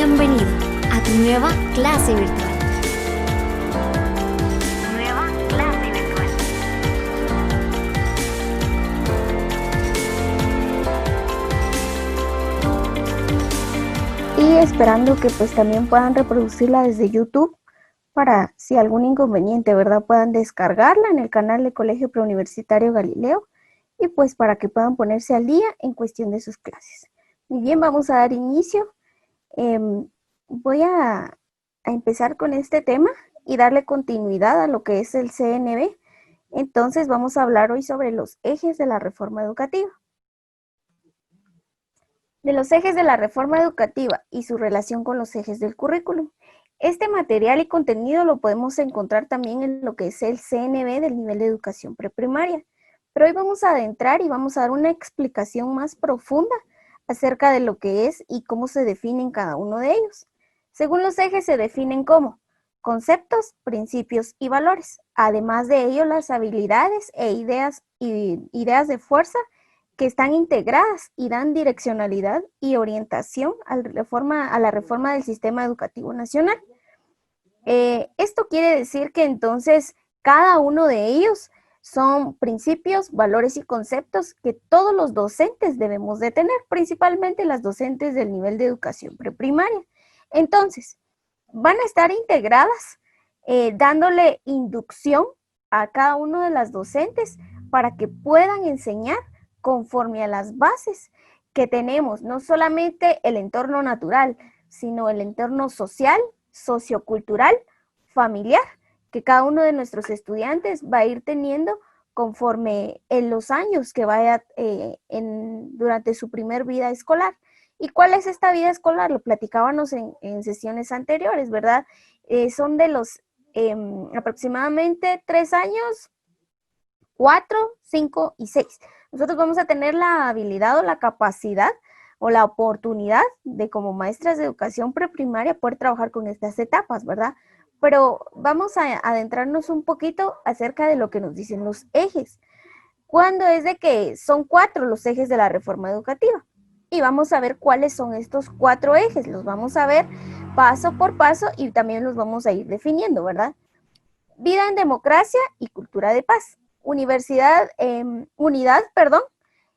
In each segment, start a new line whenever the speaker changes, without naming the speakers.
Bienvenido a tu nueva clase virtual. Nueva clase virtual.
Y esperando que pues también puedan reproducirla desde YouTube para, si algún inconveniente, ¿verdad?, puedan descargarla en el canal de Colegio Preuniversitario Galileo y pues para que puedan ponerse al día en cuestión de sus clases. Muy bien, vamos a dar inicio. Voy a empezar con este tema y darle continuidad a lo que es el CNB. Entonces vamos a hablar hoy sobre los ejes de la reforma educativa. De los ejes de la reforma educativa y su relación con los ejes del currículum. Este material y contenido lo podemos encontrar también en lo que es el CNB del nivel de educación preprimaria. Pero hoy vamos a adentrar y vamos a dar una explicación más profunda acerca de lo que es y cómo se definen cada uno de ellos. Según los ejes se definen como conceptos, principios y valores. Además de ello, las habilidades e ideas de fuerza que están integradas y dan direccionalidad y orientación a la reforma del sistema educativo nacional. Esto quiere decir que entonces cada uno de ellos son principios, valores y conceptos que todos los docentes debemos de tener, principalmente las docentes del nivel de educación preprimaria. Entonces, van a estar integradas dándole inducción a cada uno de las docentes para que puedan enseñar conforme a las bases que tenemos, no solamente el entorno natural, sino el entorno social, sociocultural, familiar, que cada uno de nuestros estudiantes va a ir teniendo conforme en los años que vaya durante su primer vida escolar. ¿Y cuál es esta vida escolar? Lo platicábamos en sesiones anteriores, ¿verdad? Son de los aproximadamente 3 años, 4, 5 y 6. Nosotros vamos a tener la habilidad o la capacidad o la oportunidad de, como maestras de educación preprimaria, poder trabajar con estas etapas, ¿verdad? Pero vamos a adentrarnos un poquito acerca de lo que nos dicen los ejes. ¿Cuándo es de que son 4 los ejes de la reforma educativa? Y vamos a ver cuáles son estos 4 ejes. Los vamos a ver paso por paso y también los vamos a ir definiendo, ¿verdad? Vida en democracia y cultura de paz. Unidad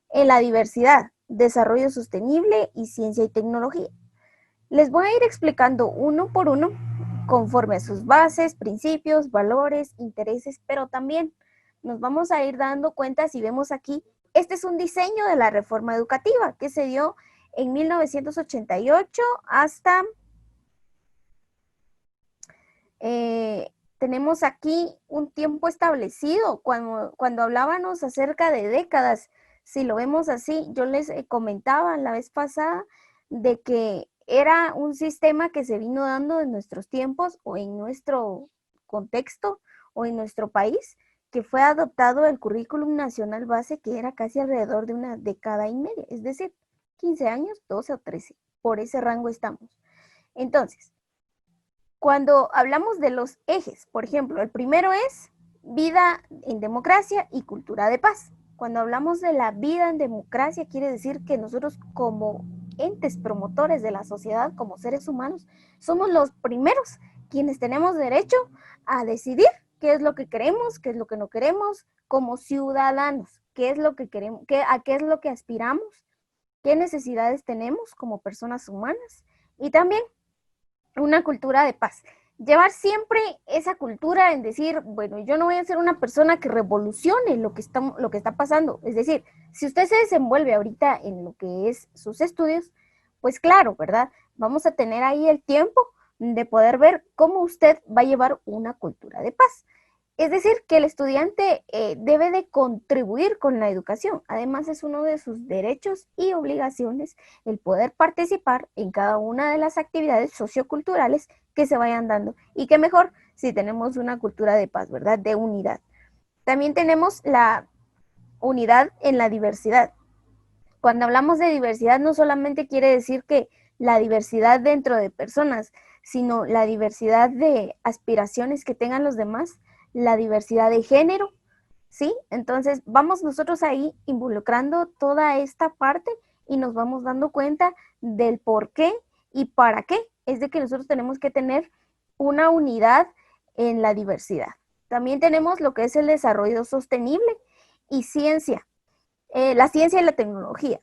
en la diversidad, desarrollo sostenible y ciencia y tecnología. Les voy a ir explicando uno por uno conforme a sus bases, principios, valores, intereses, pero también nos vamos a ir dando cuenta, si vemos aquí, este es un diseño de la reforma educativa que se dio en 1988 hasta... tenemos aquí un tiempo establecido. Cuando hablábamos acerca de décadas, si lo vemos así, yo les comentaba la vez pasada de que era un sistema que se vino dando en nuestros tiempos o en nuestro contexto o en nuestro país, que fue adoptado el currículum nacional base, que era casi alrededor de una década y media, es decir, 15 años, 12 o 13, por ese rango estamos. Entonces, cuando hablamos de los ejes, por ejemplo, el primero es vida en democracia y cultura de paz. Cuando hablamos de la vida en democracia, quiere decir que nosotros como entes promotores de la sociedad, como seres humanos, somos los primeros quienes tenemos derecho a decidir qué es lo que queremos, qué es lo que no queremos, como ciudadanos, qué es lo que queremos, a qué es lo que aspiramos, qué necesidades tenemos como personas humanas y también una cultura de paz. Llevar siempre esa cultura en decir, bueno, yo no voy a ser una persona que revolucione lo que está pasando. Es decir, si usted se desenvuelve ahorita en lo que es sus estudios, pues claro, ¿verdad? Vamos a tener ahí el tiempo de poder ver cómo usted va a llevar una cultura de paz. Es decir, que el estudiante debe de contribuir con la educación. Además, es uno de sus derechos y obligaciones el poder participar en cada una de las actividades socioculturales que se vayan dando. Y qué mejor si tenemos una cultura de paz, ¿verdad? De unidad. También tenemos la unidad en la diversidad. Cuando hablamos de diversidad, no solamente quiere decir que la diversidad dentro de personas, sino la diversidad de aspiraciones que tengan los demás, la diversidad de género, ¿sí? Entonces vamos nosotros ahí involucrando toda esta parte y nos vamos dando cuenta del por qué y para qué es de que nosotros tenemos que tener una unidad en la diversidad. También tenemos lo que es el desarrollo sostenible y ciencia, la ciencia y la tecnología.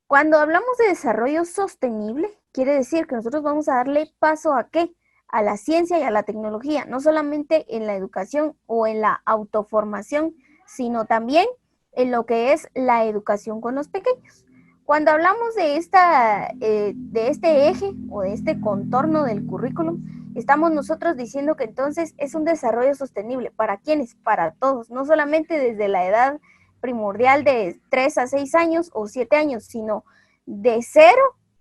Cuando hablamos de desarrollo sostenible, quiere decir que nosotros vamos a darle paso ¿a qué? A la ciencia y a la tecnología, no solamente en la educación o en la autoformación, sino también en lo que es la educación con los pequeños. Cuando hablamos de este eje o de este contorno del currículum, estamos nosotros diciendo que entonces es un desarrollo sostenible. ¿Para quiénes? Para todos, no solamente desde la edad primordial de 3 a 6 años o 7 años, sino de 0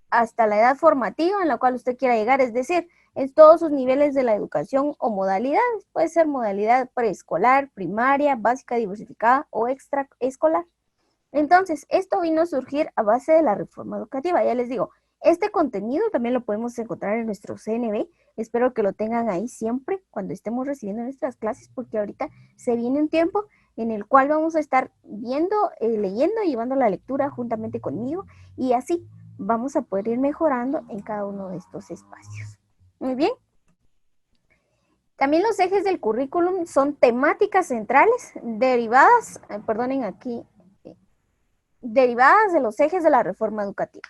hasta la edad formativa en la cual usted quiera llegar, es decir, en todos sus niveles de la educación o modalidades. Puede ser modalidad preescolar, primaria, básica diversificada o extraescolar. Entonces, esto vino a surgir a base de la reforma educativa. Ya les digo, este contenido también lo podemos encontrar en nuestro CNB. Espero que lo tengan ahí siempre cuando estemos recibiendo nuestras clases, porque ahorita se viene un tiempo en el cual vamos a estar viendo, leyendo y llevando la lectura juntamente conmigo, y así vamos a poder ir mejorando en cada uno de estos espacios. Muy bien. También los ejes del currículum son temáticas centrales derivadas, derivadas de los ejes de la reforma educativa.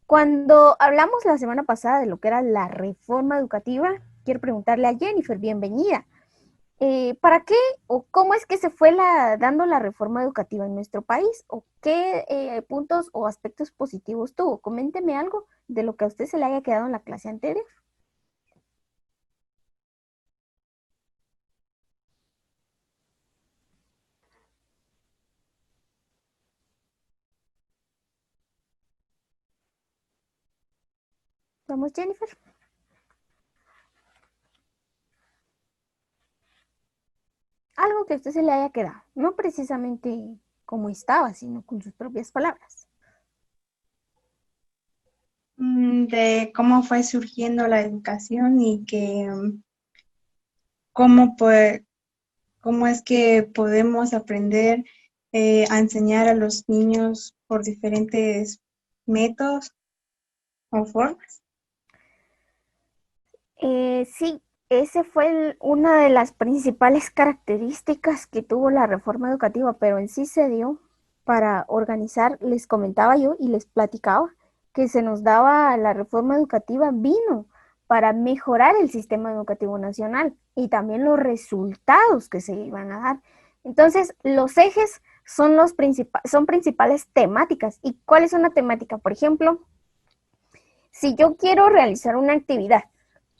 Cuando hablamos la semana pasada de lo que era la reforma educativa, quiero preguntarle a Jennifer, bienvenida. ¿Para qué o cómo es que se fue dando la reforma educativa en nuestro país? ¿O qué puntos o aspectos positivos tuvo? Coménteme algo de lo que a usted se le haya quedado en la clase anterior. Vamos, Jennifer. Algo que a usted se le haya quedado, no precisamente como estaba, sino con sus propias palabras.
De cómo fue surgiendo la educación y que cómo, cómo es que podemos aprender a enseñar a los niños por diferentes métodos o formas.
Sí, ese fue una de las principales características que tuvo la reforma educativa, pero en sí se dio para organizar, les comentaba yo y les platicaba que se nos daba la reforma educativa, vino para mejorar el sistema educativo nacional y también los resultados que se iban a dar. Entonces, los ejes son son principales temáticas. ¿Y cuál es una temática? Por ejemplo, si yo quiero realizar una actividad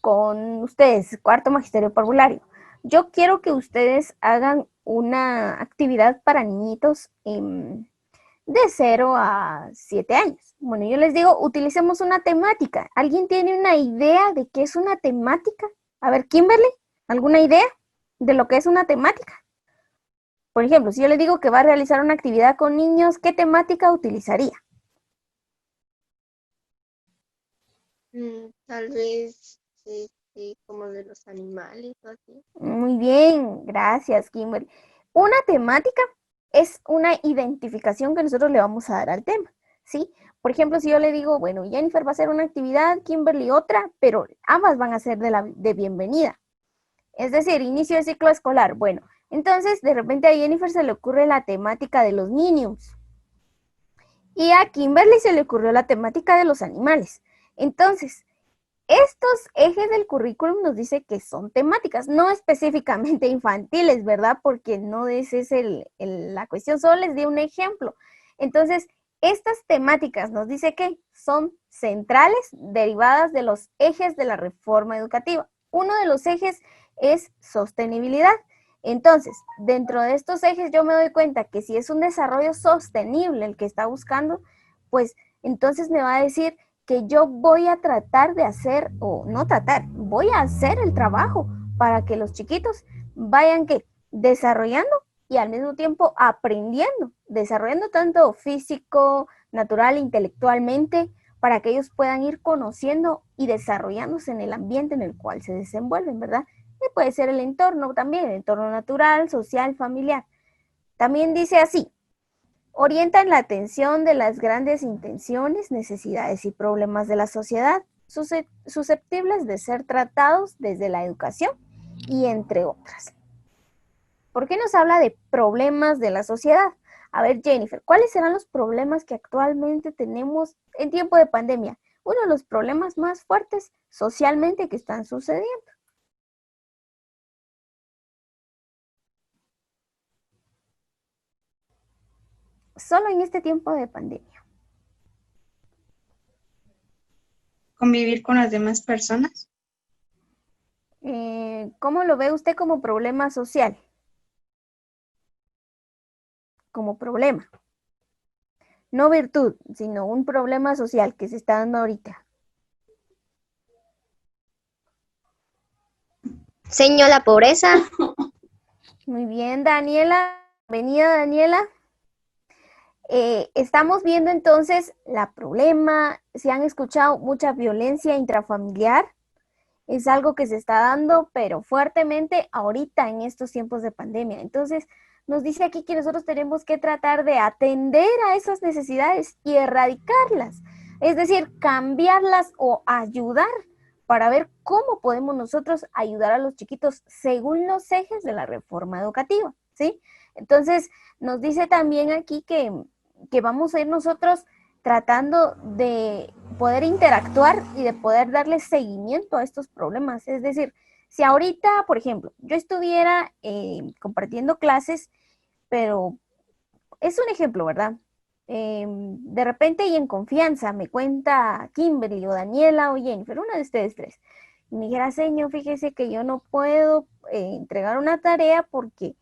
con ustedes, cuarto magisterio parvulario, yo quiero que ustedes hagan una actividad para niñitos de 0 a 7 años. Bueno, yo les digo, utilicemos una temática. ¿Alguien tiene una idea de qué es una temática? A ver, Kimberly, ¿alguna idea de lo que es una temática? Por ejemplo, si yo les digo que va a realizar una actividad con niños, ¿qué temática utilizaría?
Tal vez como de los animales o así.
Muy bien, gracias, Kimberly. Una temática es una identificación que nosotros le vamos a dar al tema, ¿sí? Por ejemplo, si yo le digo, bueno, Jennifer va a hacer una actividad, Kimberly otra, pero ambas van a ser de bienvenida. Es decir, inicio de ciclo escolar. Bueno, entonces de repente a Jennifer se le ocurre la temática de los Minions. Y a Kimberly se le ocurrió la temática de los animales. Entonces, estos ejes del currículum nos dice que son temáticas, no específicamente infantiles, ¿verdad? Porque no esa es la cuestión, solo les di un ejemplo. Entonces, estas temáticas nos dice que son centrales derivadas de los ejes de la reforma educativa. Uno de los ejes es sostenibilidad. Entonces, dentro de estos ejes yo me doy cuenta que si es un desarrollo sostenible el que está buscando, pues entonces me va a decir que yo voy a tratar de hacer, o no tratar, voy a hacer el trabajo para que los chiquitos vayan desarrollando y al mismo tiempo aprendiendo, desarrollando tanto físico, natural, intelectualmente, para que ellos puedan ir conociendo y desarrollándose en el ambiente en el cual se desenvuelven, ¿verdad? Y puede ser el entorno también, el entorno natural, social, familiar. También dice así: orientan la atención de las grandes intenciones, necesidades y problemas de la sociedad, susceptibles de ser tratados desde la educación y entre otras. ¿Por qué nos habla de problemas de la sociedad? A ver, Jennifer, ¿cuáles serán los problemas que actualmente tenemos en tiempo de pandemia? Uno de los problemas más fuertes socialmente que están sucediendo. Solo en este tiempo de pandemia.
Convivir con las demás personas.
¿Cómo lo ve usted como problema social? Como problema. No virtud, sino un problema social que se está dando ahorita.
Señor, la pobreza.
Muy bien, Daniela. Bienvenida, Daniela. Estamos viendo entonces la problema. Si han escuchado mucha violencia intrafamiliar, es algo que se está dando, pero fuertemente ahorita en estos tiempos de pandemia. Entonces, nos dice aquí que nosotros tenemos que tratar de atender a esas necesidades y erradicarlas. Es decir, cambiarlas o ayudar para ver cómo podemos nosotros ayudar a los chiquitos según los ejes de la reforma educativa, ¿sí? Entonces, nos dice también aquí que vamos a ir nosotros tratando de poder interactuar y de poder darle seguimiento a estos problemas. Es decir, si ahorita, por ejemplo, yo estuviera compartiendo clases, pero es un ejemplo, ¿verdad? De repente y en confianza me cuenta Kimberly o Daniela o Jennifer, una de ustedes tres, y me dijera, señor, fíjese que yo no puedo entregar una tarea porque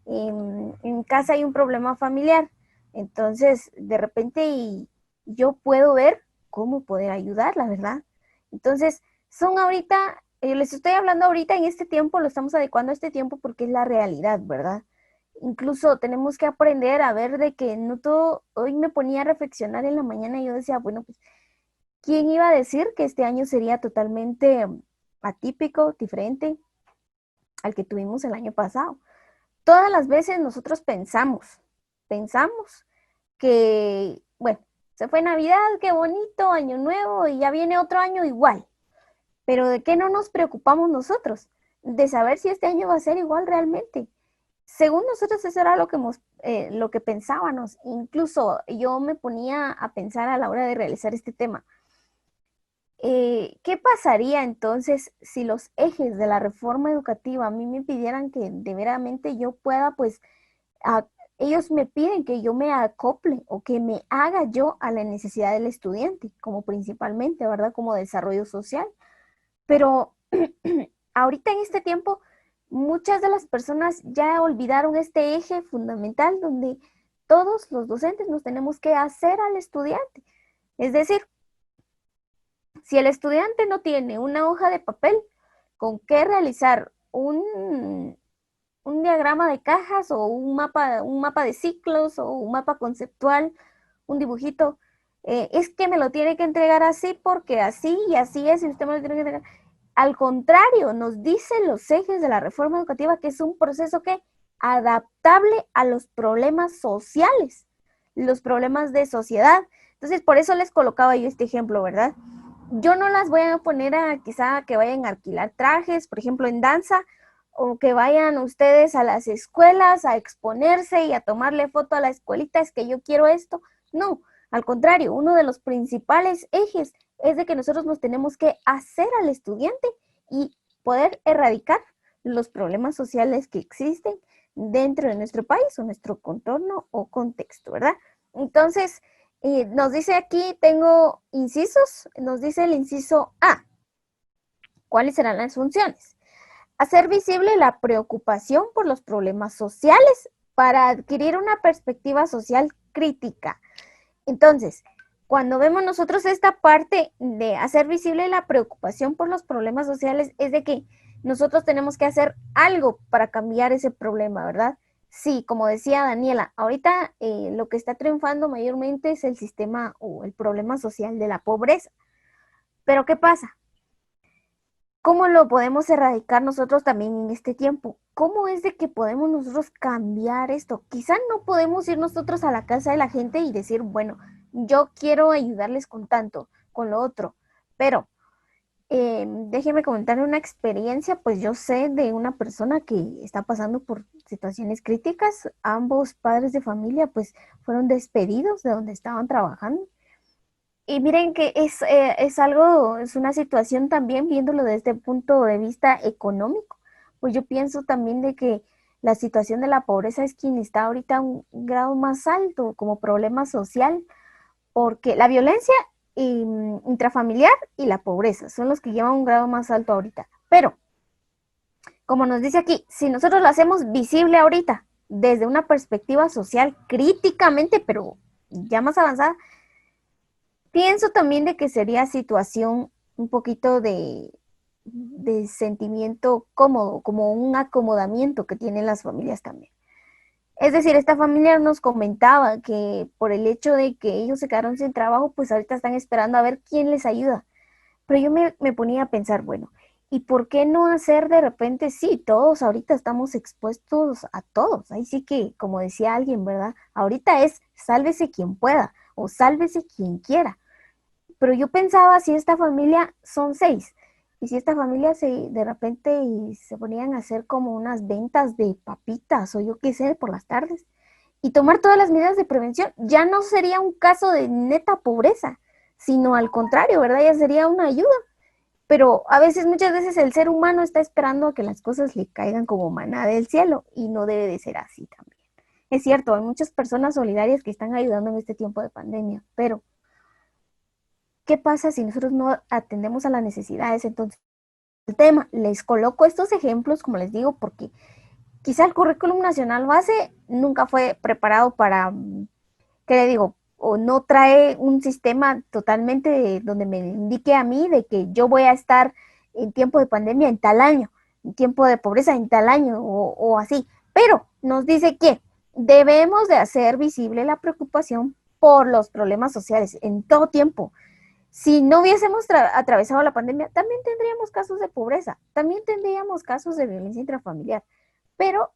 en casa hay un problema familiar. Entonces, de repente yo puedo ver cómo poder ayudarla, ¿verdad? Entonces, son ahorita, les estoy hablando ahorita en este tiempo, lo estamos adecuando a este tiempo porque es la realidad, ¿verdad? Incluso tenemos que aprender a ver de que no todo, hoy me ponía a reflexionar en la mañana y yo decía, bueno, pues, ¿quién iba a decir que este año sería totalmente atípico, diferente al que tuvimos el año pasado? Todas las veces nosotros pensamos que, bueno, se fue Navidad, qué bonito, Año Nuevo, y ya viene otro año igual. Pero ¿de qué no nos preocupamos nosotros? De saber si este año va a ser igual realmente. Según nosotros eso era lo que pensábamos. Incluso yo me ponía a pensar a la hora de realizar este tema. ¿Qué pasaría entonces si los ejes de la reforma educativa a mí me pidieran que de veramente yo pueda, pues, ellos me piden que yo me acople o que me haga yo a la necesidad del estudiante, como principalmente, ¿verdad? Como desarrollo social. Pero ahorita en este tiempo, muchas de las personas ya olvidaron este eje fundamental donde todos los docentes nos tenemos que hacer al estudiante. Es decir, si el estudiante no tiene una hoja de papel con que realizar un diagrama de cajas o un mapa de ciclos o un mapa conceptual, un dibujito, es que me lo tiene que entregar así porque así y así es y usted me lo tiene que entregar. Al contrario, nos dicen los ejes de la reforma educativa que es un proceso que adaptable a los problemas sociales, los problemas de sociedad. Entonces, por eso les colocaba yo este ejemplo, ¿verdad? Yo no las voy a poner a quizá que vayan a alquilar trajes, por ejemplo, en danza, o que vayan ustedes a las escuelas a exponerse y a tomarle foto a la escuelita, es que yo quiero esto. No, al contrario, uno de los principales ejes es de que nosotros nos tenemos que hacer al estudiante y poder erradicar los problemas sociales que existen dentro de nuestro país o nuestro contorno o contexto, ¿verdad? Entonces, nos dice aquí, tengo incisos, nos dice el inciso A. ¿Cuáles serán las funciones? Hacer visible la preocupación por los problemas sociales para adquirir una perspectiva social crítica. Entonces, cuando vemos nosotros esta parte de hacer visible la preocupación por los problemas sociales, es de que nosotros tenemos que hacer algo para cambiar ese problema, ¿verdad? Sí, como decía Daniela, ahorita lo que está triunfando mayormente es el sistema o el problema social de la pobreza. Pero ¿qué pasa? ¿Cómo lo podemos erradicar nosotros también en este tiempo? ¿Cómo es de que podemos nosotros cambiar esto? Quizá no podemos ir nosotros a la casa de la gente y decir, bueno, yo quiero ayudarles con tanto, con lo otro, pero Déjeme comentar una experiencia, pues yo sé de una persona que está pasando por situaciones críticas. Ambos padres de familia pues fueron despedidos de donde estaban trabajando. Y miren que es algo, es una situación también viéndolo desde el punto de vista económico. Pues yo pienso también de que la situación de la pobreza es quien está ahorita a un grado más alto como problema social, porque la violencia intrafamiliar y la pobreza son los que llevan un grado más alto ahorita. Pero, como nos dice aquí, si nosotros lo hacemos visible ahorita, desde una perspectiva social, críticamente, pero ya más avanzada, pienso también de que sería situación un poquito de sentimiento cómodo, como un acomodamiento que tienen las familias también. Es decir, esta familia nos comentaba que por el hecho de que ellos se quedaron sin trabajo, pues ahorita están esperando a ver quién les ayuda. Pero yo me ponía a pensar, bueno, ¿y por qué no hacer de repente? Sí, todos ahorita estamos expuestos a todos. Ahí sí que, como decía alguien, ¿verdad? Ahorita es sálvese quien pueda o sálvese quien quiera. Pero yo pensaba, si esta familia son 6, y si esta familia de repente se ponían a hacer como unas ventas de papitas o yo qué sé, por las tardes, y tomar todas las medidas de prevención, ya no sería un caso de neta pobreza, sino al contrario, ¿verdad? Ya sería una ayuda. Pero a veces, muchas veces el ser humano está esperando a que las cosas le caigan como maná del cielo y no debe de ser así también. Es cierto, hay muchas personas solidarias que están ayudando en este tiempo de pandemia, pero ¿qué pasa si nosotros no atendemos a las necesidades? Entonces, el tema, les coloco estos ejemplos, como les digo, porque quizá el currículum nacional base nunca fue preparado para, ¿qué le digo? O no trae un sistema totalmente donde me indique a mí de que yo voy a estar en tiempo de pandemia en tal año, en tiempo de pobreza en tal año o así. Pero nos dice que debemos de hacer visible la preocupación por los problemas sociales en todo tiempo. Si no hubiésemos atravesado la pandemia, también tendríamos casos de pobreza, también tendríamos casos de violencia intrafamiliar, pero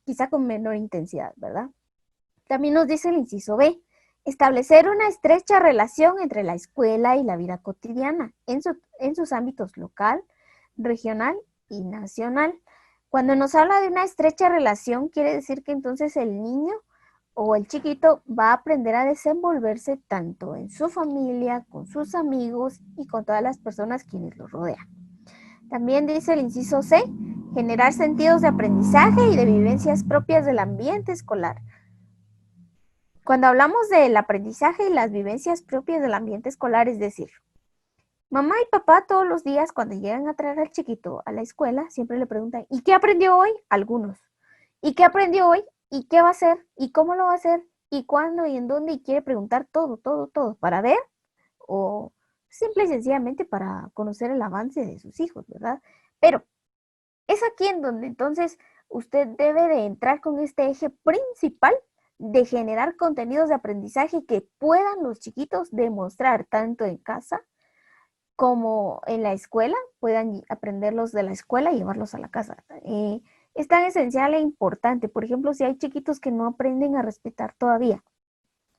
quizá con menor intensidad, ¿verdad? También nos dice el inciso B, establecer una estrecha relación entre la escuela y la vida cotidiana en sus ámbitos local, regional y nacional. Cuando nos habla de una estrecha relación, quiere decir que entonces el niño o el chiquito va a aprender a desenvolverse tanto en su familia, con sus amigos y con todas las personas quienes lo rodean. También dice el inciso C, generar sentidos de aprendizaje y de vivencias propias del ambiente escolar. Cuando hablamos del aprendizaje y las vivencias propias del ambiente escolar, es decir, mamá y papá todos los días cuando llegan a traer al chiquito a la escuela, siempre le preguntan, ¿y qué aprendió hoy? Algunos. ¿Y qué aprendió hoy? ¿Y qué va a hacer? ¿Y cómo lo va a hacer? ¿Y cuándo? ¿Y en dónde? Y quiere preguntar todo, todo, todo, para ver o simple y sencillamente para conocer el avance de sus hijos, ¿verdad? Pero es aquí en donde entonces usted debe de entrar con este eje principal de generar contenidos de aprendizaje que puedan los chiquitos demostrar tanto en casa como en la escuela, puedan aprenderlos de la escuela y llevarlos a la casa. Es tan esencial e importante. Por ejemplo, si hay chiquitos que no aprenden a respetar todavía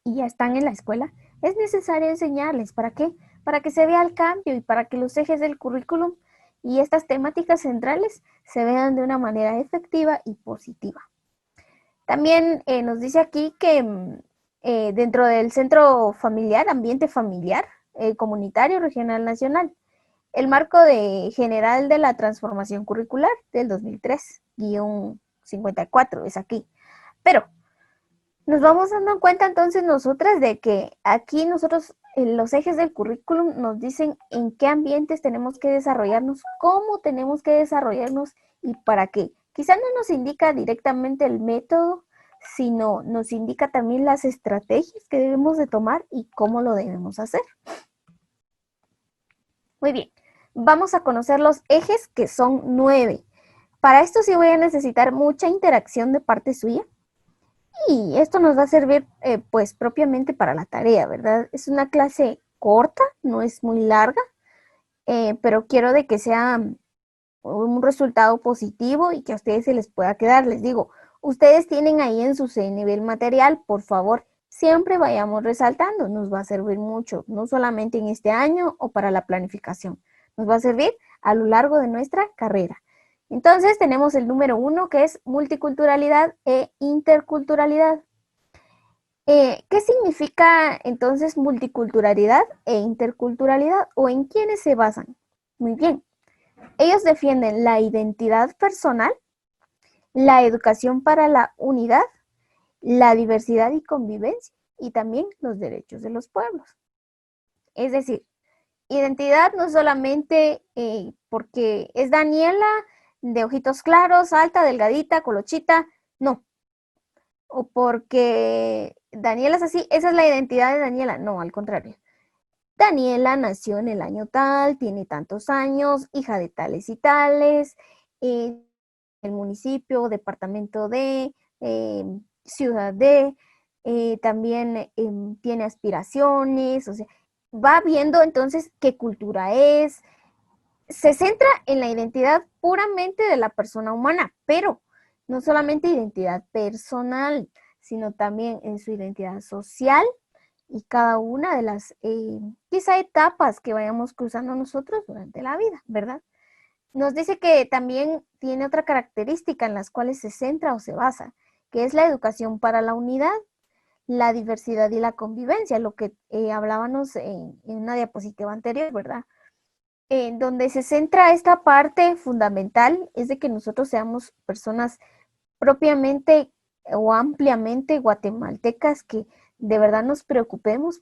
y ya están en la escuela, es necesario enseñarles. ¿Para qué? Para que se vea el cambio y para que los ejes del currículum y estas temáticas centrales se vean de una manera efectiva y positiva. También nos dice aquí que dentro del centro familiar, ambiente familiar, comunitario, regional, nacional, el marco general de la transformación curricular del 2003-54 es aquí. Pero nos vamos dando cuenta entonces nosotras de que aquí nosotros, los ejes del currículum nos dicen en qué ambientes tenemos que desarrollarnos, cómo tenemos que desarrollarnos y para qué. Quizá no nos indica directamente el método, sino nos indica también las estrategias que debemos de tomar y cómo lo debemos hacer. Muy bien, vamos a conocer los ejes que son 9. Para esto sí voy a necesitar mucha interacción de parte suya. Y esto nos va a servir pues propiamente para la tarea, ¿verdad? Es una clase corta, no es muy larga, pero quiero de que sea un resultado positivo y que a ustedes se les pueda quedar. Les digo, ustedes tienen ahí en su nivel material, por favor, siempre vayamos resaltando, nos va a servir mucho, no solamente en este año o para la planificación, nos va a servir a lo largo de nuestra carrera. Entonces tenemos el número 1 que es multiculturalidad e interculturalidad. ¿Qué significa entonces multiculturalidad e interculturalidad o en quiénes se basan? Muy bien, ellos defienden la identidad personal, la educación para la unidad, la diversidad y convivencia y también los derechos de los pueblos. Es decir, identidad no solamente porque es Daniela de ojitos claros, alta, delgadita, colochita, no. O porque Daniela es así, esa es la identidad de Daniela. No, al contrario. Daniela nació en el año tal, tiene tantos años, hija de tales y tales, el municipio, departamento de, ciudad de, también tiene aspiraciones, o sea, va viendo entonces qué cultura es, se centra en la identidad puramente de la persona humana, pero no solamente identidad personal, sino también en su identidad social y cada una de las quizá etapas que vayamos cruzando nosotros durante la vida, ¿verdad? Nos dice que también tiene otra característica en las cuales se centra o se basa, que es la educación para la unidad, la diversidad y la convivencia, lo que hablábamos en una diapositiva anterior, ¿verdad? Donde se centra esta parte fundamental es de que nosotros seamos personas propiamente o ampliamente guatemaltecas que de verdad nos preocupemos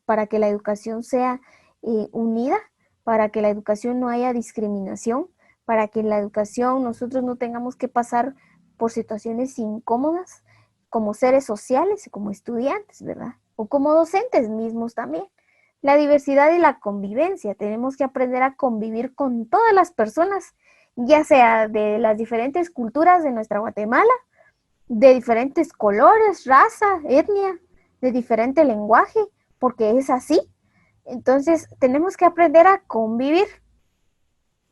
para que la educación sea unida, para que la educación no haya discriminación, para que en la educación nosotros no tengamos que pasar por situaciones incómodas como seres sociales, como estudiantes, ¿verdad? O como docentes mismos también. La diversidad y la convivencia. Tenemos que aprender a convivir con todas las personas, ya sea de las diferentes culturas de nuestra Guatemala, de diferentes colores, raza, etnia, de diferente lenguaje, porque es así. Entonces, tenemos que aprender a convivir.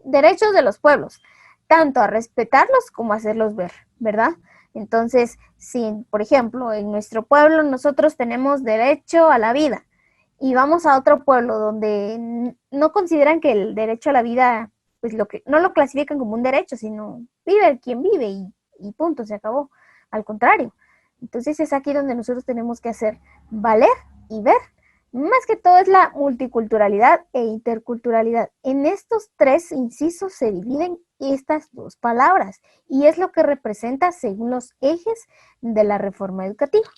Derechos de los pueblos, tanto a respetarlos como a hacerlos ver, ¿verdad? Entonces, si, por ejemplo, en nuestro pueblo nosotros tenemos derecho a la vida, y vamos a otro pueblo donde no consideran que el derecho a la vida, pues no lo clasifican como un derecho, sino vive quien vive y punto, se acabó. Al contrario. Entonces es aquí donde nosotros tenemos que hacer valer y ver. Más que todo es la multiculturalidad e interculturalidad. En estos tres incisos se dividen estas dos palabras y es lo que representa según los ejes de la reforma educativa.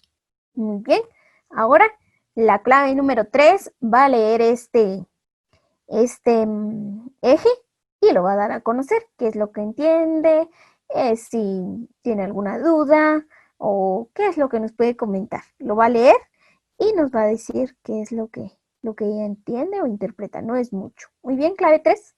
Muy bien, ahora la clave número 3 va a leer este eje y lo va a dar a conocer, qué es lo que entiende, si tiene alguna duda o qué es lo que nos puede comentar. Lo va a leer y nos va a decir qué es lo que ella entiende o interpreta. No es mucho. Muy bien, clave 3.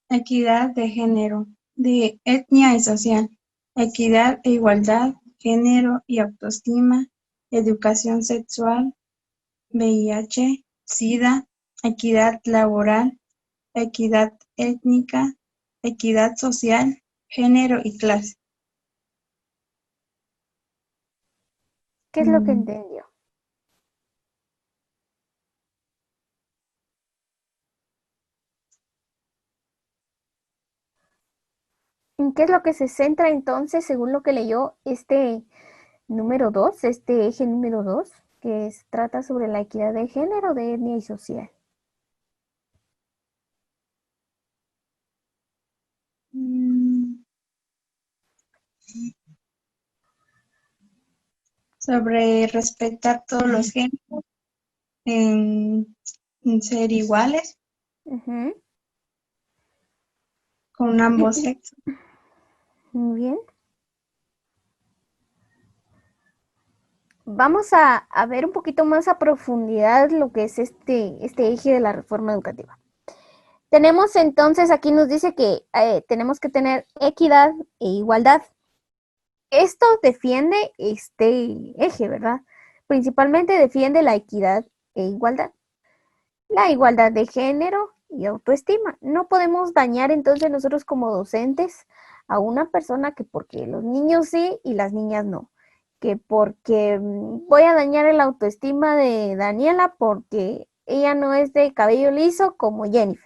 Equidad de género, de etnia y social, equidad e igualdad, género y autoestima, educación sexual, VIH, SIDA, equidad laboral, equidad étnica, equidad social, género y clase.
¿Qué es lo que entendió? ¿En qué es lo que se centra entonces, según lo que leyó este número 2, este eje número 2, que trata sobre la equidad de género, de etnia y social?
Sobre respetar todos los géneros, en ser iguales con ambos sexos.
Muy bien. Vamos a ver un poquito más a profundidad lo que es este eje de la reforma educativa. Tenemos entonces, aquí nos dice que tenemos que tener equidad e igualdad. Esto defiende este eje, ¿verdad? Principalmente defiende la equidad e igualdad. La igualdad de género y autoestima. No podemos dañar entonces nosotros como docentes a una persona que porque los niños sí y las niñas no. que porque voy a dañar el autoestima de Daniela porque ella no es de cabello liso como Jennifer.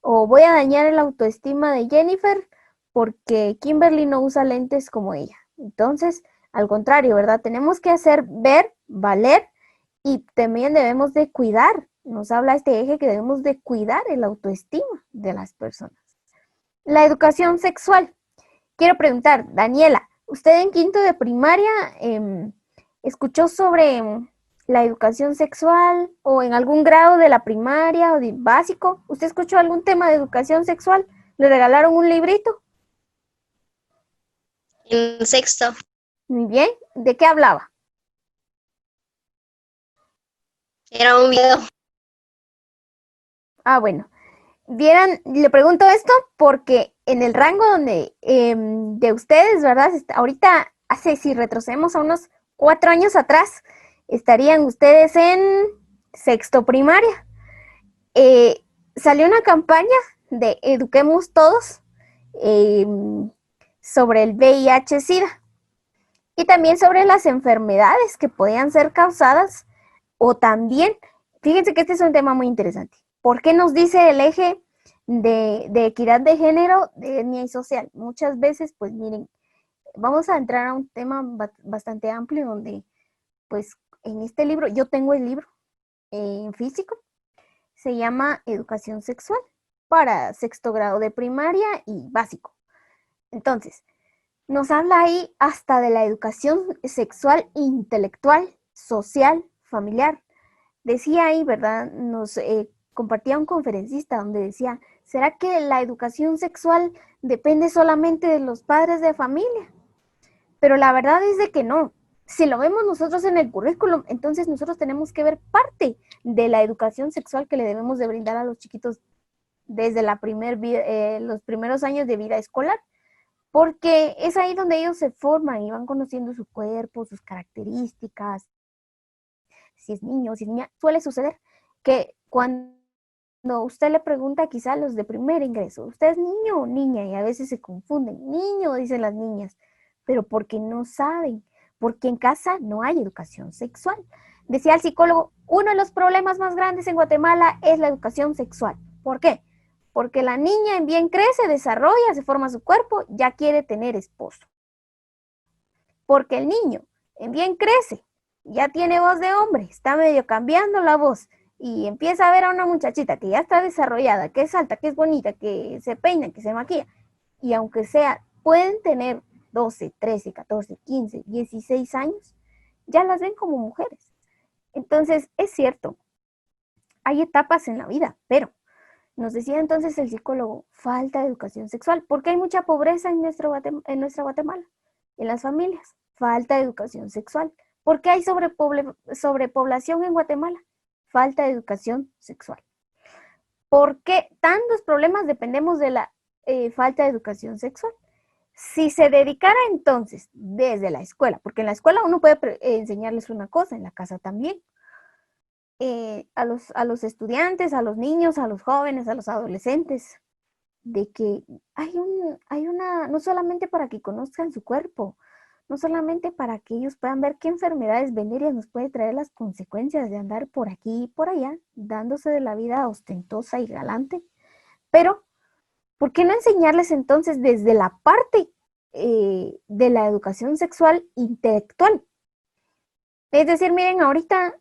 O voy a dañar el autoestima de Jennifer porque Kimberly no usa lentes como ella. Entonces, al contrario, ¿verdad? Tenemos que hacer ver, valer y también debemos de cuidar. Nos habla este eje que debemos de cuidar el autoestima de las personas. La educación sexual. Quiero preguntar, Daniela, ¿usted en quinto de primaria escuchó sobre la educación sexual o en algún grado de la primaria o de básico? ¿Usted escuchó algún tema de educación sexual? ¿Le regalaron un librito?
En sexto,
Muy bien. ¿De qué hablaba?
era un video.
Ah, bueno. Vieran, le pregunto esto porque en el rango donde de ustedes, ¿verdad? Ahorita, si retrocedemos a unos 4 años atrás, estarían ustedes en sexto primaria. Salió una campaña de Eduquemos Todos sobre el VIH-Sida y también sobre las enfermedades que podían ser causadas o también, fíjense que este es un tema muy interesante. ¿Por qué nos dice el eje de equidad de género, de etnia y social? Muchas veces, pues miren, vamos a entrar a un tema bastante amplio donde, pues en este libro, yo tengo el libro en físico, se llama Educación Sexual para sexto grado de primaria y básico. Entonces, nos habla ahí hasta de la educación sexual intelectual, social, familiar. Decía ahí, ¿verdad? Nos compartía un conferencista donde decía, ¿será que la educación sexual depende solamente de los padres de familia? Pero la verdad es de que no. Si lo vemos nosotros en el currículum, entonces nosotros tenemos que ver parte de la educación sexual que le debemos de brindar a los chiquitos desde los primeros años de vida escolar, porque es ahí donde ellos se forman y van conociendo su cuerpo, sus características, si es niño, si es niña. Suele suceder que cuando usted le pregunta quizá a los de primer ingreso, ¿usted es niño o niña? Y a veces se confunden, niño, dicen las niñas, pero porque no saben, porque en casa no hay educación sexual. Decía el psicólogo, uno de los problemas más grandes en Guatemala es la educación sexual. ¿Por qué? Porque la niña en bien crece, desarrolla, se forma su cuerpo, ya quiere tener esposo. Porque el niño en bien crece, ya tiene voz de hombre, está medio cambiando la voz y empieza a ver a una muchachita que ya está desarrollada, que es alta, que es bonita, que se peina, que se maquilla, y aunque sea, pueden tener 12, 13, 14, 15, 16 años, ya las ven como mujeres. Entonces, es cierto, hay etapas en la vida, pero nos decía entonces el psicólogo, falta de educación sexual, porque hay mucha pobreza en nuestra Guatemala, en las familias, falta de educación sexual, porque hay sobrepoblación en Guatemala, falta de educación sexual. ¿Por qué tantos problemas dependemos de la falta de educación sexual? Si se dedicara entonces desde la escuela, porque en la escuela uno puede enseñarles una cosa, en la casa también, a los estudiantes, a los niños, a los jóvenes, a los adolescentes, de que hay una, no solamente para que conozcan su cuerpo, no solamente para que ellos puedan ver qué enfermedades venéreas nos puede traer las consecuencias de andar por aquí y por allá, dándose de la vida ostentosa y galante, pero ¿por qué no enseñarles entonces desde la parte de la educación sexual intelectual? Es decir, miren, ahorita,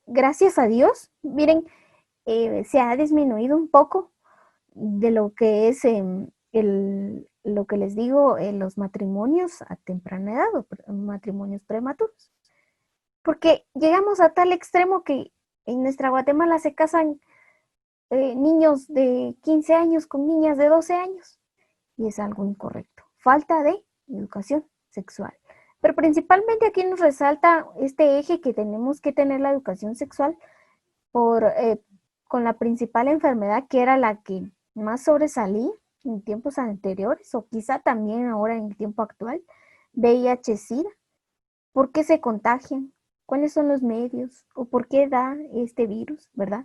gracias a Dios, miren, se ha disminuido un poco de lo que es lo que les digo, los matrimonios a temprana edad o matrimonios prematuros. Porque llegamos a tal extremo que en nuestra Guatemala se casan niños de 15 años con niñas de 12 años. Y es algo incorrecto. Falta de educación sexual. Pero principalmente aquí nos resalta este eje que tenemos que tener la educación sexual con la principal enfermedad que era la que más sobresalía en tiempos anteriores o quizá también ahora en el tiempo actual, VIH-Sida. ¿Por qué se contagian? ¿Cuáles son los medios? ¿O por qué da este virus, verdad?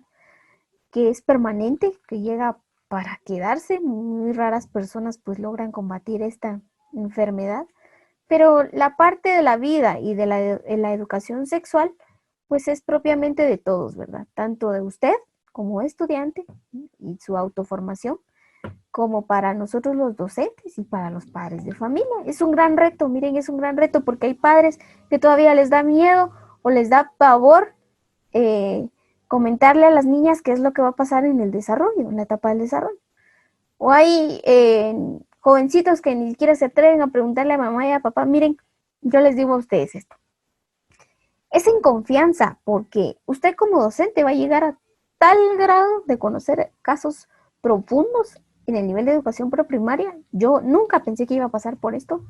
Que es permanente, que llega para quedarse. Muy raras personas pues logran combatir esta enfermedad, Pero la parte de la vida y de la educación sexual, pues es propiamente de todos, ¿verdad? Tanto de usted como estudiante y su autoformación, como para nosotros los docentes y para los padres de familia. Es un gran reto, miren, es un gran reto porque hay padres que todavía les da miedo o les da pavor comentarle a las niñas qué es lo que va a pasar en el desarrollo, en la etapa del desarrollo. O hay jovencitos que ni siquiera se atreven a preguntarle a mamá y a papá, miren, yo les digo a ustedes esto. Es en confianza porque usted como docente va a llegar a tal grado de conocer casos profundos en el nivel de educación preprimaria. Yo nunca pensé que iba a pasar por esto,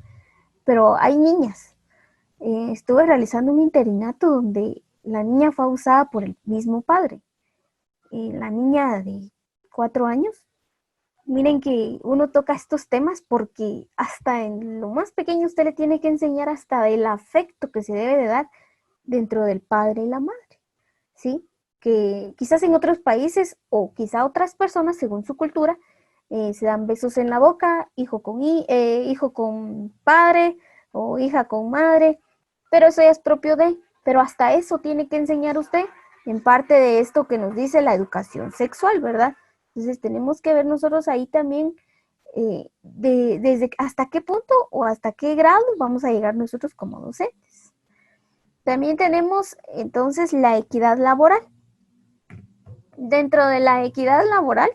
pero hay niñas. Estuve realizando un interinato donde la niña fue abusada por el mismo padre. La niña de 4 años. Miren que uno toca estos temas porque hasta en lo más pequeño usted le tiene que enseñar hasta del afecto que se debe de dar dentro del padre y la madre, ¿sí? Que quizás en otros países o quizá otras personas, según su cultura, se dan besos en la boca, hijo con padre o hija con madre, pero eso ya es propio de, pero hasta eso tiene que enseñar usted en parte de esto que nos dice la educación sexual, ¿verdad? Entonces tenemos que ver nosotros ahí también desde hasta qué punto o hasta qué grado vamos a llegar nosotros como docentes. También tenemos entonces la equidad laboral. Dentro de la equidad laboral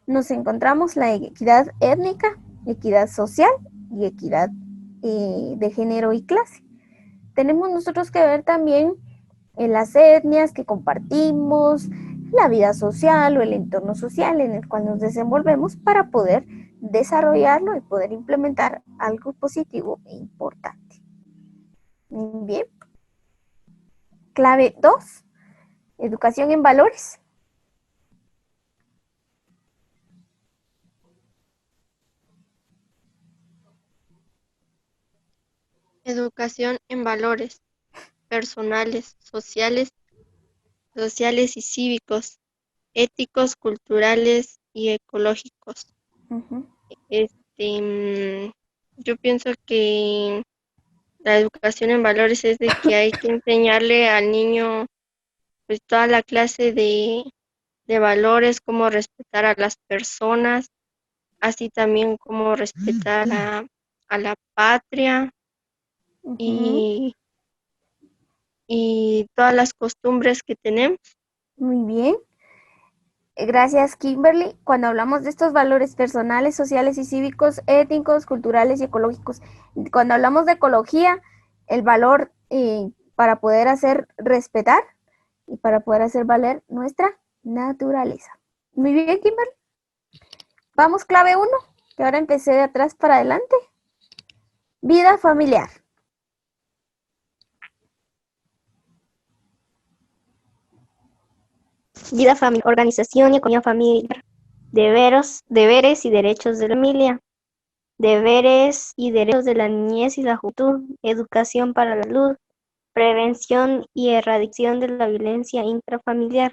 nos encontramos la equidad étnica, equidad social y equidad de género y clase. Tenemos nosotros que ver también en las etnias que compartimos, la vida social o el entorno social en el cual nos desenvolvemos para poder desarrollarlo y poder implementar algo positivo e importante. Bien. Clave 2, educación en valores.
Educación en valores personales, sociales y cívicos, éticos, culturales y ecológicos.
Uh-huh.
Yo pienso que la educación en valores es de que hay que enseñarle al niño pues toda la clase de valores, cómo respetar a las personas, así también cómo respetar a la patria
Uh-huh.
y, y todas las costumbres que tenemos.
Muy bien. Gracias, Kimberly. Cuando hablamos de estos valores personales, sociales y cívicos, éticos, culturales y ecológicos, cuando hablamos de ecología, el valor para poder hacer respetar y para poder hacer valer nuestra naturaleza. Muy bien, Kimberly. Vamos, clave 1, que ahora empecé de atrás para adelante. Vida familiar.
Vida familiar, organización y economía familiar, deberes y derechos de la familia, deberes y derechos de la niñez y la juventud, educación para la salud, prevención y erradicación de la violencia intrafamiliar,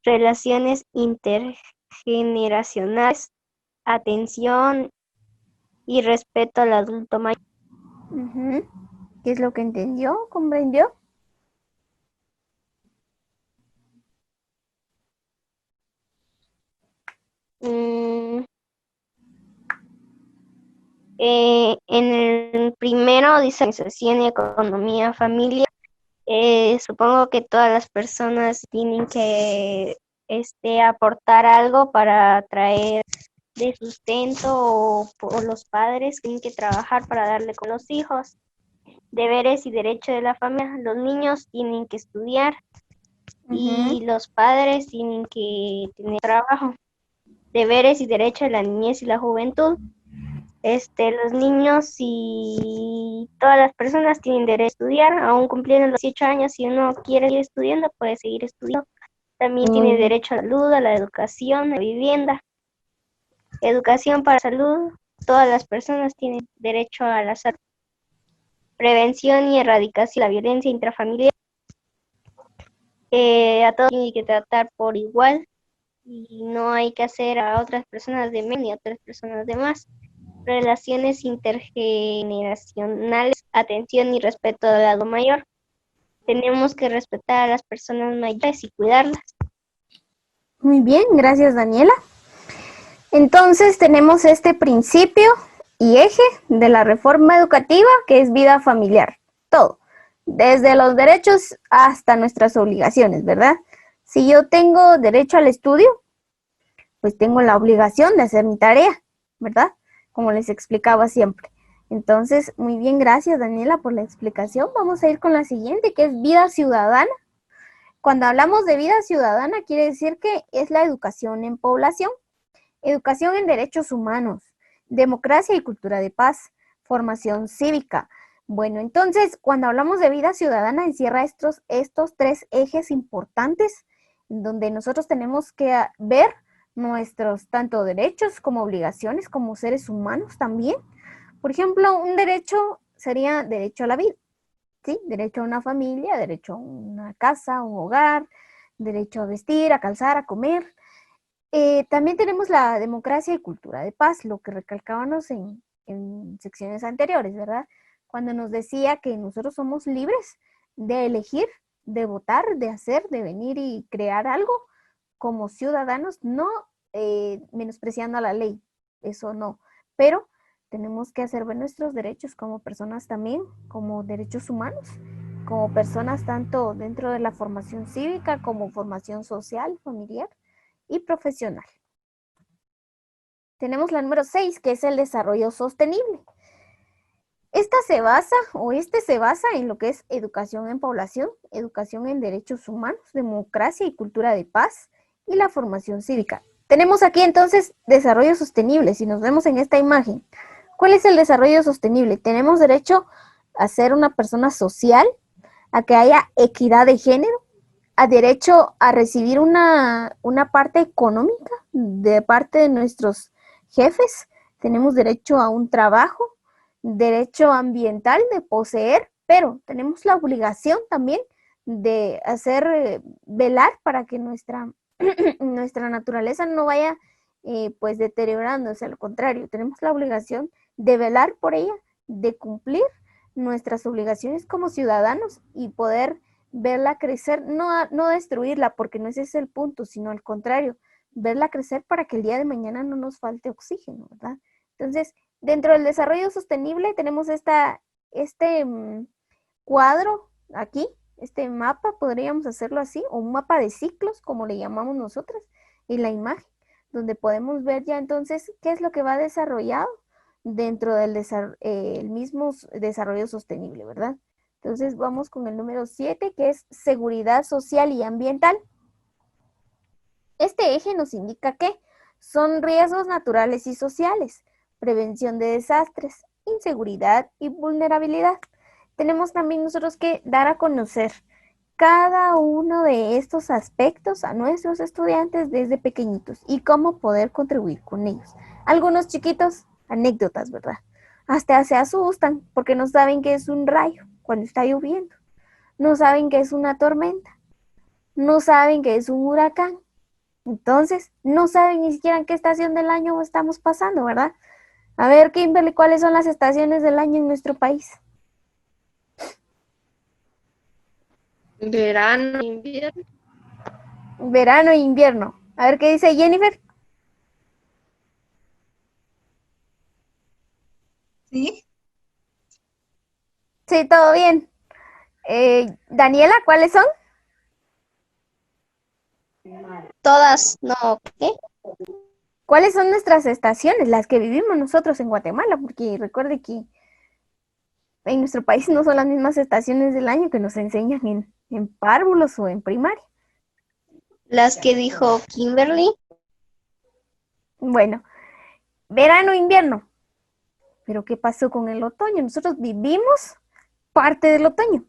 relaciones intergeneracionales, atención y respeto al adulto mayor.
Uh-huh. ¿Qué es lo que entendió? ¿Comprendió?
En el primero dice organización y economía familiar. Supongo que todas las personas tienen que aportar algo para traer de sustento o los padres tienen que trabajar para darle con los hijos. Deberes y derechos de la familia. Los niños tienen que estudiar y los padres tienen que tener trabajo. Deberes y derechos de la niñez y la juventud. Los niños y todas las personas tienen derecho a estudiar, aún cumpliendo los 18 años, si uno quiere seguir estudiando, puede seguir estudiando. También tiene derecho a la salud, a la educación, a la vivienda. Educación para salud, todas las personas tienen derecho a la salud. Prevención y erradicación de la violencia intrafamiliar. A todos tienen que tratar por igual y no hay que hacer a otras personas de menos ni a otras personas de más. relaciones intergeneracionales, atención y respeto al lado mayor. Tenemos que respetar a las personas mayores y cuidarlas.
Muy bien, gracias Daniela. Entonces tenemos este principio y eje de la reforma educativa que es vida familiar. Todo, desde los derechos hasta nuestras obligaciones, ¿verdad? Si yo tengo derecho al estudio, pues tengo la obligación de hacer mi tarea, ¿verdad? Como les explicaba siempre. Entonces, muy bien, gracias Daniela por la explicación. Vamos a ir con la siguiente, que es vida ciudadana. Cuando hablamos de vida ciudadana, quiere decir que es la educación en población, educación en derechos humanos, democracia y cultura de paz, formación cívica. Bueno, entonces, cuando hablamos de vida ciudadana, encierra estos tres ejes importantes, donde nosotros tenemos que ver nuestros tanto derechos como obligaciones como seres humanos también. Por ejemplo, un derecho sería derecho a la vida, ¿sí? Derecho a una familia, derecho a una casa, un hogar, derecho a vestir, a calzar, a comer. También tenemos la democracia y cultura de paz, lo que recalcábamos en secciones anteriores, ¿verdad? Cuando nos decía que nosotros somos libres de elegir, de votar, de hacer, de venir y crear algo como ciudadanos, no menospreciando a la ley, eso no, pero tenemos que hacer ver nuestros derechos como personas también, como derechos humanos, como personas tanto dentro de la formación cívica como formación social, familiar y profesional. Tenemos la número 6, que es el desarrollo sostenible. Este se basa en lo que es educación en población, educación en derechos humanos, democracia y cultura de paz y la formación cívica. Tenemos aquí entonces desarrollo sostenible. Si nos vemos en esta imagen, ¿cuál es el desarrollo sostenible? Tenemos derecho a ser una persona social, a que haya equidad de género, a derecho a recibir una parte económica de parte de nuestros jefes, tenemos derecho a un trabajo, derecho ambiental de poseer, pero tenemos la obligación también de hacer, velar para que nuestra naturaleza no vaya pues deteriorándose, al contrario, tenemos la obligación de velar por ella, de cumplir nuestras obligaciones como ciudadanos y poder verla crecer, no destruirla, porque no ese es el punto, sino al contrario, verla crecer para que el día de mañana no nos falte oxígeno, ¿verdad? Entonces, dentro del desarrollo sostenible tenemos este cuadro aquí, este mapa, podríamos hacerlo así, o un mapa de ciclos, como le llamamos nosotros, en la imagen, donde podemos ver ya entonces qué es lo que va desarrollado dentro del el mismo desarrollo sostenible, ¿verdad? Entonces vamos con el número 7, que es seguridad social y ambiental. Este eje nos indica que son riesgos naturales y sociales, prevención de desastres, inseguridad y vulnerabilidad. Tenemos también nosotros que dar a conocer cada uno de estos aspectos a nuestros estudiantes desde pequeñitos y cómo poder contribuir con ellos. Algunos chiquitos, anécdotas, ¿verdad? Hasta se asustan porque no saben qué es un rayo cuando está lloviendo. No saben qué es una tormenta. No saben qué es un huracán. Entonces, no saben ni siquiera en qué estación del año estamos pasando, ¿verdad? A ver, Kimberly, ¿cuáles son las estaciones del año en nuestro país?
Verano, invierno.
Verano e invierno. A ver, ¿qué dice Jennifer?
¿Sí?
Sí, todo bien. Daniela, ¿cuáles son?
Todas, no, ¿qué?
¿Cuáles son nuestras estaciones, las que vivimos nosotros en Guatemala? Porque recuerde que en nuestro país no son las mismas estaciones del año que nos enseñan en párvulos o en primaria.
Las que dijo Kimberly.
Bueno, verano e invierno. Pero ¿qué pasó con el otoño? Nosotros vivimos parte del otoño,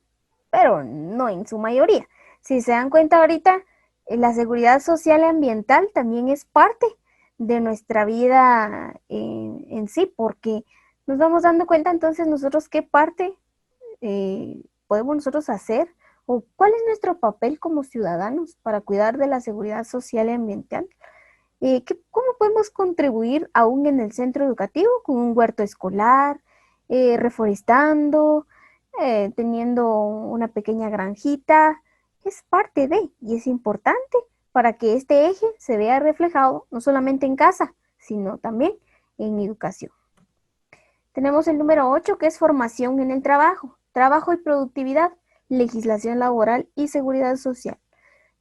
pero no en su mayoría. Si se dan cuenta ahorita, la seguridad social y ambiental también es parte de nuestra vida en sí, porque nos vamos dando cuenta entonces nosotros qué parte podemos nosotros hacer o cuál es nuestro papel como ciudadanos para cuidar de la seguridad social y ambiental. ¿Cómo podemos contribuir aún en el centro educativo con un huerto escolar, reforestando, teniendo una pequeña granjita? Es parte de, y es importante para que este eje se vea reflejado no solamente en casa, sino también en educación. Tenemos el número 8, que es formación en el trabajo y productividad, legislación laboral y seguridad social.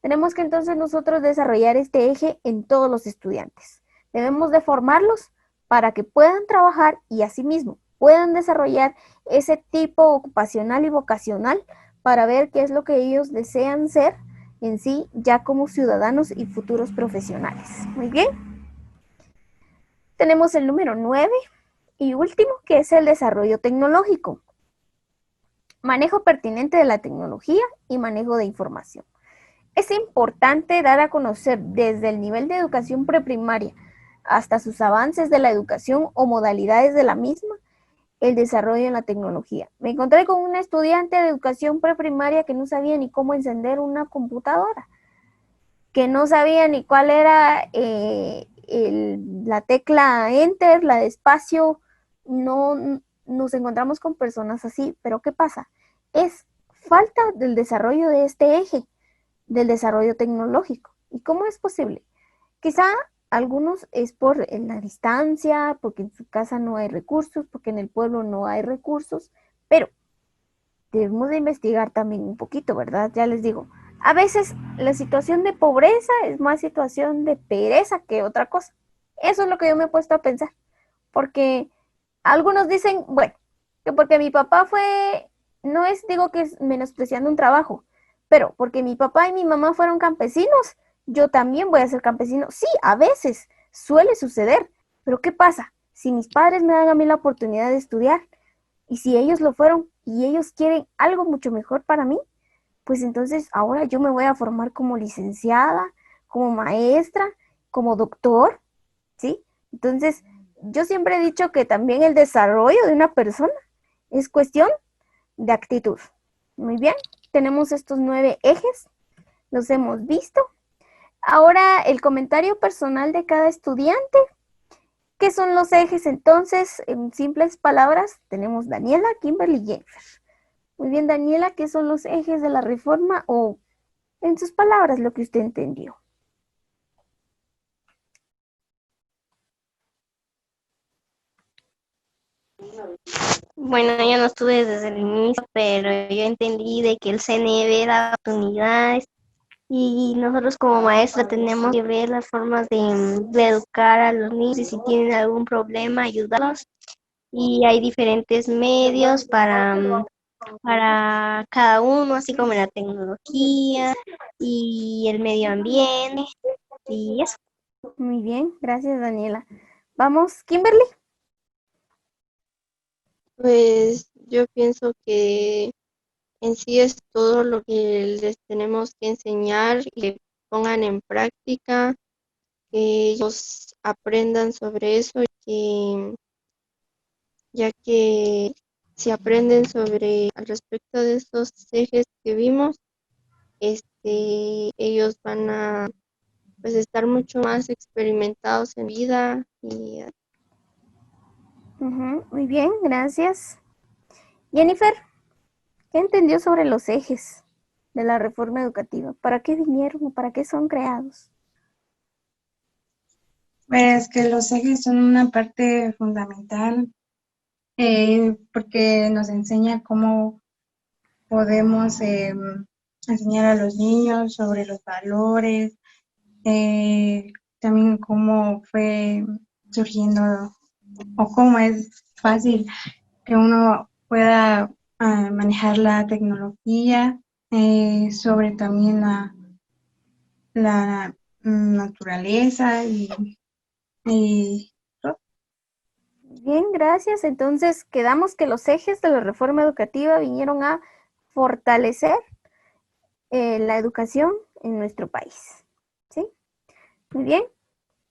Tenemos que entonces nosotros desarrollar este eje en todos los estudiantes. Debemos de formarlos para que puedan trabajar y asimismo puedan desarrollar ese tipo ocupacional y vocacional para ver qué es lo que ellos desean ser en sí ya como ciudadanos y futuros profesionales. Muy bien. Tenemos el número 9 y último, que es el desarrollo tecnológico. Manejo pertinente de la tecnología y manejo de información. Es importante dar a conocer desde el nivel de educación preprimaria hasta sus avances de la educación o modalidades de la misma, el desarrollo en la tecnología. Me encontré con una estudiante de educación preprimaria que no sabía ni cómo encender una computadora, que no sabía ni cuál era la tecla Enter, la de espacio. No nos encontramos con personas así, pero ¿qué pasa? Es falta del desarrollo de este eje, del desarrollo tecnológico. ¿Y cómo es posible? Quizá algunos es por la distancia, porque en su casa no hay recursos, porque en el pueblo no hay recursos, pero debemos de investigar también un poquito, ¿verdad? Ya les digo, a veces la situación de pobreza es más situación de pereza que otra cosa. Eso es lo que yo me he puesto a pensar, porque algunos dicen, bueno, que porque mi papá fue, no es, digo que es menospreciando un trabajo, pero porque mi papá y mi mamá fueron campesinos, yo también voy a ser campesino. Sí, a veces suele suceder, pero ¿qué pasa? Si mis padres me dan a mí la oportunidad de estudiar y si ellos lo fueron y ellos quieren algo mucho mejor para mí, pues entonces ahora yo me voy a formar como licenciada, como maestra, como doctor, ¿sí? Entonces, yo siempre he dicho que también el desarrollo de una persona es cuestión de actitud. Muy bien, tenemos estos 9 ejes, los hemos visto. Ahora el comentario personal de cada estudiante. ¿Qué son los ejes entonces? En simples palabras, tenemos Daniela, Kimberly y Jennifer. Muy bien, Daniela, ¿qué son los ejes de la reforma? O en sus palabras, lo que usted entendió.
Bueno, yo no estuve desde el inicio, pero yo entendí de que el CNB da oportunidades y nosotros como maestra tenemos que ver las formas de educar a los niños y si tienen algún problema, ayudarlos. Y hay diferentes medios para cada uno, así como la tecnología y el medio ambiente y eso.
Muy bien, gracias, Daniela. Vamos, Kimberly.
Pues yo pienso que en sí es todo lo que les tenemos que enseñar y que pongan en práctica, que ellos aprendan sobre eso, ya que si aprenden sobre al respecto de estos ejes que vimos, ellos van a pues estar mucho más experimentados en vida y
Muy bien, gracias. Jennifer, ¿qué entendió sobre los ejes de la reforma educativa? ¿Para qué vinieron o para qué son creados?
Pues que los ejes son una parte fundamental porque nos enseña cómo podemos enseñar a los niños sobre los valores, también cómo fue surgiendo o cómo es fácil que uno pueda manejar la tecnología, sobre también la naturaleza y todo.
Bien, gracias. Entonces, quedamos que los ejes de la reforma educativa vinieron a fortalecer la educación en nuestro país. ¿Sí? Muy bien.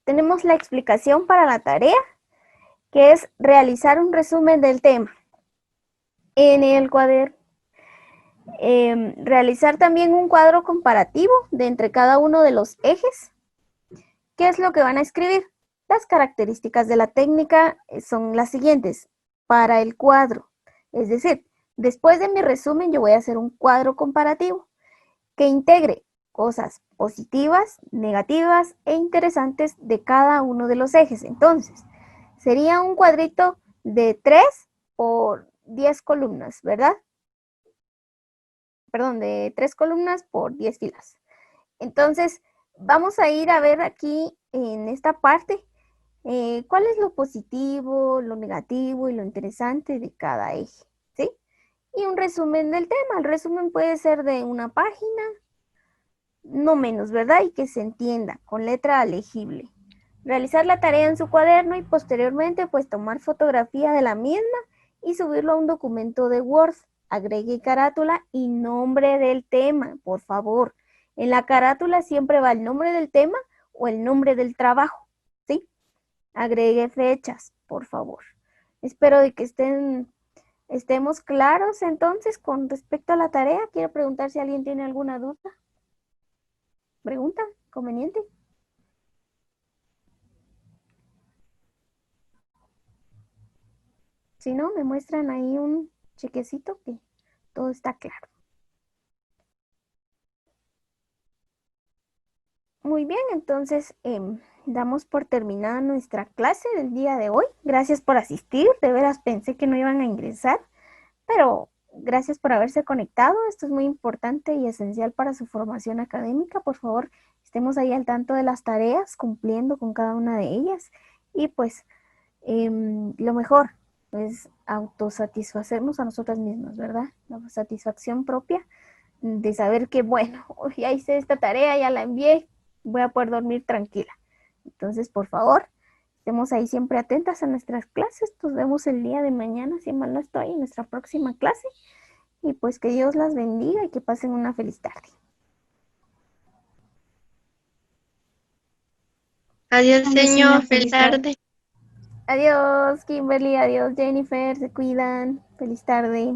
Tenemos la explicación para la tarea, que es realizar un resumen del tema en el cuaderno. Realizar también un cuadro comparativo de entre cada uno de los ejes ¿Qué es lo que van a escribir? Las características de la técnica son las siguientes. Para el cuadro, es decir, después de mi resumen yo voy a hacer un cuadro comparativo que integre cosas positivas, negativas e interesantes de cada uno de los ejes. Entonces, sería un cuadrito de 3 por 10 columnas, ¿verdad? Perdón, de 3 columnas por 10 filas. Entonces, vamos a ir a ver aquí en esta parte cuál es lo positivo, lo negativo y lo interesante de cada eje, ¿sí? Y un resumen del tema. El resumen puede ser de una página, no menos, ¿verdad? Y que se entienda con letra legible. Realizar la tarea en su cuaderno y posteriormente pues tomar fotografía de la misma y subirlo a un documento de Word. Agregue carátula y nombre del tema, por favor. En la carátula siempre va el nombre del tema o el nombre del trabajo, ¿sí? Agregue fechas, por favor. Espero de que estemos claros entonces con respecto a la tarea. Quiero preguntar si alguien tiene alguna duda. ¿Pregunta? ¿Conveniente? Si no, me muestran ahí un chequecito que todo está claro. Muy bien, entonces damos por terminada nuestra clase del día de hoy. Gracias por asistir. De veras pensé que no iban a ingresar, pero gracias por haberse conectado. Esto es muy importante y esencial para su formación académica. Por favor, estemos ahí al tanto de las tareas, cumpliendo con cada una de ellas. Y pues lo mejor es autosatisfacernos a nosotras mismas, ¿verdad? La satisfacción propia de saber que, bueno, ya hice esta tarea, ya la envié, voy a poder dormir tranquila. Entonces, por favor, estemos ahí siempre atentas a nuestras clases. Nos vemos el día de mañana, si mal no estoy, en nuestra próxima clase. Y pues que Dios las bendiga y que pasen una feliz tarde.
Adiós,
Adiós,
señor.
señor.
Feliz
Feliz tarde.
tarde.
Adiós, Kimberly, adiós, Jennifer, se cuidan. Feliz tarde.